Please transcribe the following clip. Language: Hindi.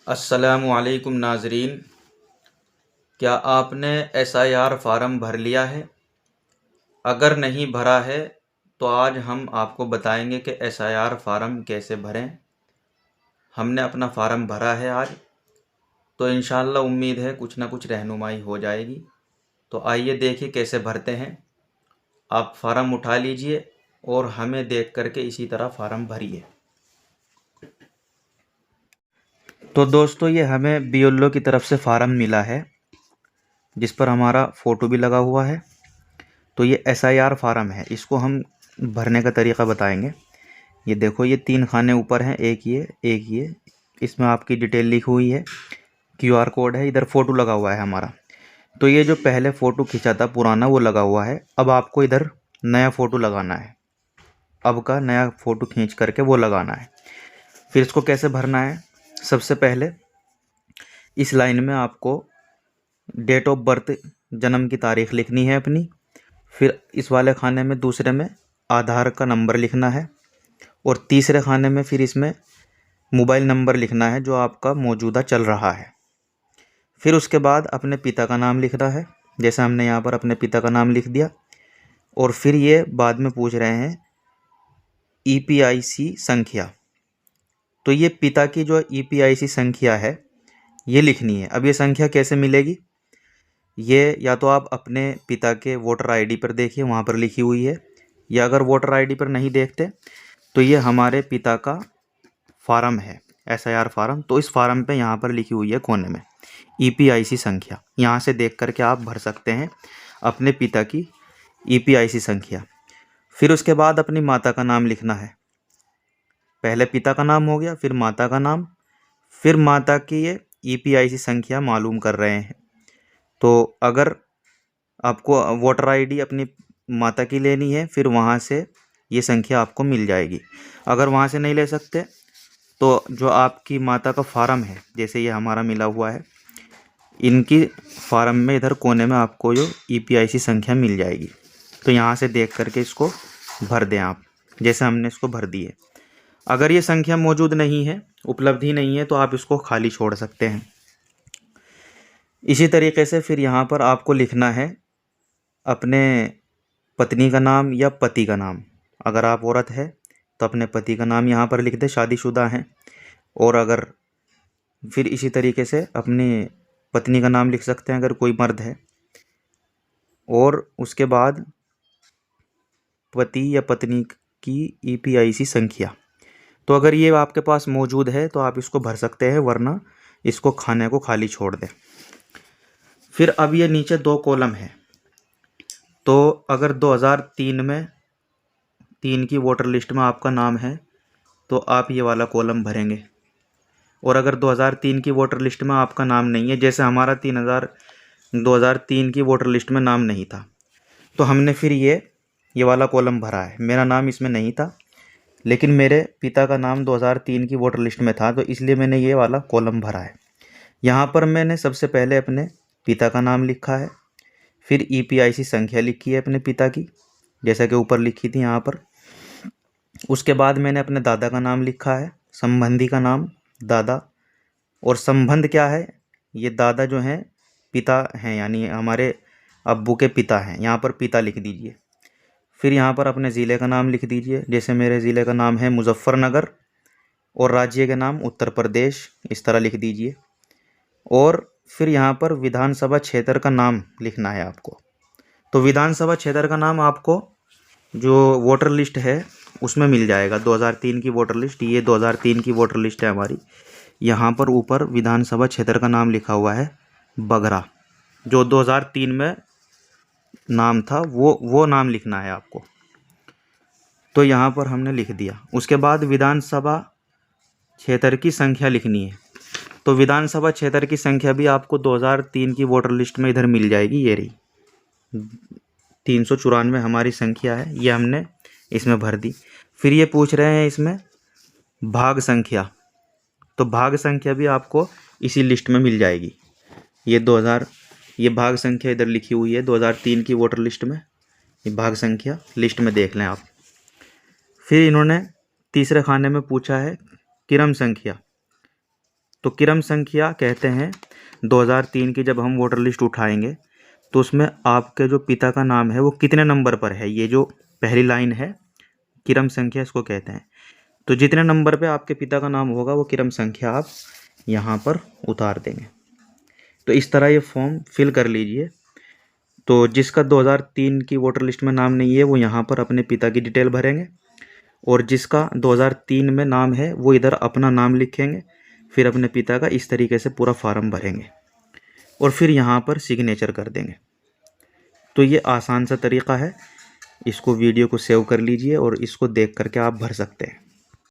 अस्सलामुअलैकुम नाज़रीन। क्या आपने SIR फार्म भर लिया है? अगर नहीं भरा है तो आज हम आपको बताएंगे कि SIR फार्म कैसे भरें। हमने अपना फार्म भरा है आज, तो इंशाअल्लाह उम्मीद है कुछ ना कुछ रहनुमाई हो जाएगी। तो आइए देखिए कैसे भरते हैं। आप फार्म उठा लीजिए और हमें देख करके इसी तरह फार्म भरिए। तो दोस्तों, ये हमें BLO की तरफ से फार्म मिला है जिस पर हमारा फ़ोटो भी लगा हुआ है। तो ये SIR फार्म है, इसको हम भरने का तरीका बताएंगे। ये देखो, ये 3 खाने ऊपर हैं, एक ये। इसमें आपकी डिटेल लिखी हुई है, QR कोड है, इधर फ़ोटो लगा हुआ है हमारा। तो ये जो पहले फ़ोटो खींचा था पुराना, वो लगा हुआ है। अब आपको इधर नया फ़ोटो लगाना है, अब का नया फ़ोटो खींच करके वो लगाना है। फिर इसको कैसे भरना है? सबसे पहले इस लाइन में आपको डेट ऑफ बर्थ, जन्म की तारीख लिखनी है अपनी। फिर इस वाले खाने में, दूसरे में, आधार का नंबर लिखना है। और तीसरे खाने में फिर इसमें मोबाइल नंबर लिखना है जो आपका मौजूदा चल रहा है। फिर उसके बाद अपने पिता का नाम लिखना है, जैसे हमने यहाँ पर अपने पिता का नाम लिख दिया। और फिर ये बाद में पूछ रहे हैं EPIC संख्या, तो ये पिता की जो EPIC संख्या है ये लिखनी है। अब ये संख्या कैसे मिलेगी? ये या तो आप अपने पिता के वोटर ID पर देखिए, वहाँ पर लिखी हुई है। या अगर वोटर ID पर नहीं देखते तो ये हमारे पिता का फार्म है, SIR फार्म। तो इस फार्म पे यहाँ पर लिखी हुई है कोने में EPIC संख्या। यहाँ से देख करके आप भर सकते हैं अपने पिता की EPIC संख्या। फिर उसके बाद अपनी माता का नाम लिखना है। पहले पिता का नाम हो गया, फिर माता का नाम, फिर माता की ये EPIC संख्या मालूम कर रहे हैं। तो अगर आपको वोटर ID अपनी माता की लेनी है, फिर वहाँ से ये संख्या आपको मिल जाएगी। अगर वहाँ से नहीं ले सकते तो जो आपकी माता का फार्म है, जैसे ये हमारा मिला हुआ है, इनकी फार्म में इधर कोने में आपको जो EPIC संख्या मिल जाएगी। तो यहाँ से देख करके इसको भर दें आप, जैसे हमने इसको भर दिए। अगर ये संख्या मौजूद नहीं है, उपलब्ध ही नहीं है, तो आप इसको खाली छोड़ सकते हैं। इसी तरीके से फिर यहाँ पर आपको लिखना है अपने पत्नी का नाम या पति का नाम। अगर आप औरत है तो अपने पति का नाम यहाँ पर लिख दे, शादीशुदा हैं। और अगर फिर इसी तरीके से अपनी पत्नी का नाम लिख सकते हैं अगर कोई मर्द है। और उसके बाद पति या पत्नी की EPIC संख्या। तो अगर ये आपके पास मौजूद है तो आप इसको भर सकते हैं, वरना इसको खाने को खाली छोड़ दें। फिर अब ये नीचे 2 कॉलम है। तो अगर 2003 में 3 की वोटर लिस्ट में आपका नाम है तो आप ये वाला कॉलम भरेंगे। और अगर 2003 की वोटर लिस्ट में आपका नाम नहीं है, जैसे हमारा 2003 की वोटर लिस्ट में नाम नहीं था, तो हमने फिर ये वाला कॉलम भरा है। मेरा नाम इसमें नहीं था, लेकिन मेरे पिता का नाम 2003 की वोटर लिस्ट में था, तो इसलिए मैंने ये वाला कॉलम भरा है। यहाँ पर मैंने सबसे पहले अपने पिता का नाम लिखा है, फिर EPIC संख्या लिखी है अपने पिता की, जैसा कि ऊपर लिखी थी यहाँ पर। उसके बाद मैंने अपने दादा का नाम लिखा है, संबंधी का नाम दादा। और संबंध क्या है? ये दादा जो हैं पिता हैं, यानी हमारे अब्बू के पिता हैं। यहाँ पर पिता लिख दीजिए। फिर यहाँ पर अपने ज़िले का नाम लिख दीजिए, जैसे मेरे ज़िले का नाम है मुजफ्फरनगर और राज्य का नाम उत्तर प्रदेश, इस तरह लिख दीजिए। और फिर यहाँ पर विधानसभा क्षेत्र का नाम लिखना है आपको। तो विधानसभा क्षेत्र का नाम आपको जो वोटर लिस्ट है उसमें मिल जाएगा। 2003 की वोटर लिस्ट, ये 2003 की वोटर लिस्ट है हमारी। यहाँ पर ऊपर विधानसभा क्षेत्र का नाम लिखा हुआ है बगरा, जो 2003 में नाम था, वो नाम लिखना है आपको। तो यहाँ पर हमने लिख दिया। उसके बाद विधानसभा क्षेत्र की संख्या लिखनी है। तो विधानसभा क्षेत्र की संख्या भी आपको 2003 की वोटर लिस्ट में इधर मिल जाएगी। ये रही 394 हमारी संख्या है, ये हमने इसमें भर दी। फिर ये पूछ रहे हैं इसमें भाग संख्या, तो भाग संख्या भी आपको इसी लिस्ट में मिल जाएगी। ये भाग संख्या इधर लिखी हुई है 2003 की वोटर लिस्ट में, ये भाग संख्या लिस्ट में देख लें आप। फिर इन्होंने तीसरे खाने में पूछा है क्रम संख्या, तो क्रम संख्या कहते हैं 2003 की जब हम वोटर लिस्ट उठाएंगे तो उसमें आपके जो पिता का नाम है वो कितने नंबर पर है, ये जो पहली लाइन है क्रम संख्या इसको कहते हैं। तो जितने नंबर पे आपके पिता का नाम होगा वो क्रम संख्या आप यहाँ पर उतार देंगे। तो इस तरह ये फॉर्म फिल कर लीजिए। तो जिसका 2003 की वोटर लिस्ट में नाम नहीं है वो यहाँ पर अपने पिता की डिटेल भरेंगे, और जिसका 2003 में नाम है वो इधर अपना नाम लिखेंगे, फिर अपने पिता का इस तरीके से पूरा फॉर्म भरेंगे और फिर यहाँ पर सिग्नेचर कर देंगे। तो ये आसान सा तरीका है, इसको वीडियो को सेव कर लीजिए और इसको देख करके आप भर सकते हैं।